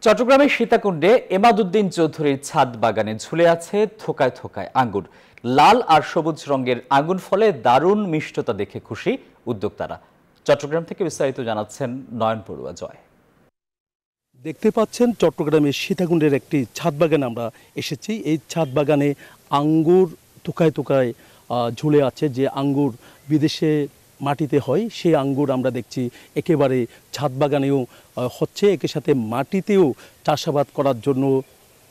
চট্টগ্রামের সীতাকুণ্ডে এমাদউদ্দিন চৌধুরীর ছাদ বাগানে ঝুলে আছে থোকায় থোকায় আঙ্গুর। লাল আর সবুজ রঙের আঙ্গুর ফলে দারুণ মিষ্টতা দেখে খুশি উদ্যোক্তারা। চট্টগ্রাম থেকে বিস্তারিত জানাচ্ছেন নয়ন পড়ুয়া জয়। দেখতে পাচ্ছেন চট্টগ্রামের সীতাকুণ্ডের একটি ছাদ বাগানে আমরা এসেছি। এই ছাদ বাগানে আঙ্গুর থোকায় থোকায় ঝুলে আছে। যে আঙ্গুর বিদেশে মাটিতে হয় সেই আঙ্গুর আমরা দেখছি একেবারে ছাদ বাগানেও হচ্ছে। একই সাথে মাটিতেও চাষাবাদ করার জন্য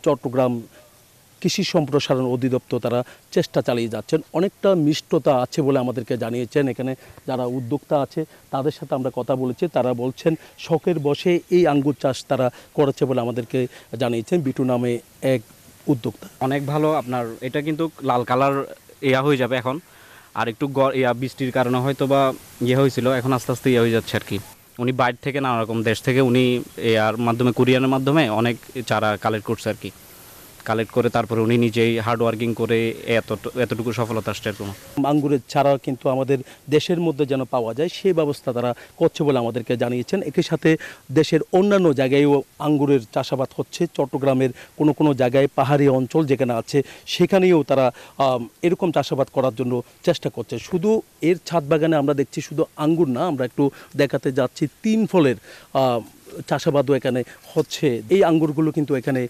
চট্টগ্রাম কৃষি সম্প্রসারণ অধিদপ্তর তারা চেষ্টা চালিয়ে যাচ্ছেন। অনেকটা মিষ্টতা আছে বলে আমাদেরকে জানিয়েছেন। এখানে যারা উদ্যোক্তা আছে তাদের সাথে আমরা কথা বলেছি, তারা বলছেন শখের বশে এই আঙ্গুর চাষ তারা করেছে বলে আমাদেরকে জানিয়েছেন। বিটু নামে এক উদ্যোক্তা। অনেক ভালো। আপনার এটা কিন্তু লাল কালার হয়ে যাবে এখন, আর একটু বৃষ্টির কারণে হয়তো বা হয়েছিল, এখন আস্তে আস্তে হয়ে যাচ্ছে আর কি। উনি বাইরে থেকে নানা রকম দেশ থেকে উনি মাধ্যমে কুরিয়ারের মাধ্যমে অনেক চারা কালেক্ট করছে আর কি। কালেক্ট করে তারপরে উনি নিজেই হার্ড ওয়ার্কিং করে এতটুকু সফলতা আসছে। আঙ্গুরের চারা কিন্তু আমাদের দেশের মধ্যে যেন পাওয়া যায় সেই ব্যবস্থা তারা করছে বলে আমাদেরকে জানিয়েছেন। একই সাথে দেশের অন্যান্য জায়গায়ও আঙ্গুরের চাষাবাদ হচ্ছে। চট্টগ্রামের কোনো কোনো জায়গায় পাহাড়ি অঞ্চল যেখানে আছে সেখানেও তারা এরকম চাষাবাদ করার জন্য চেষ্টা করছে। শুধু এর ছাদ বাগানে আমরা দেখছি শুধু আঙ্গুর না, আমরা একটু দেখাতে যাচ্ছি 3 ফলের চাষাবাদও এখানে হচ্ছে। এই আঙ্গুরগুলো কিন্তু এখানে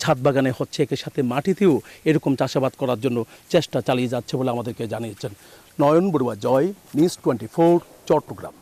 ছাদ বাগানে হচ্ছে। এর সাথে মাটিতেও এরকম চাষাবাদ করার জন্য চেষ্টা চালিয়ে যাচ্ছে বলে আমাদেরকে জানিয়েছেন। নয়ন বড়ুয়া জয়, নিউজ 24, চট্টগ্রাম।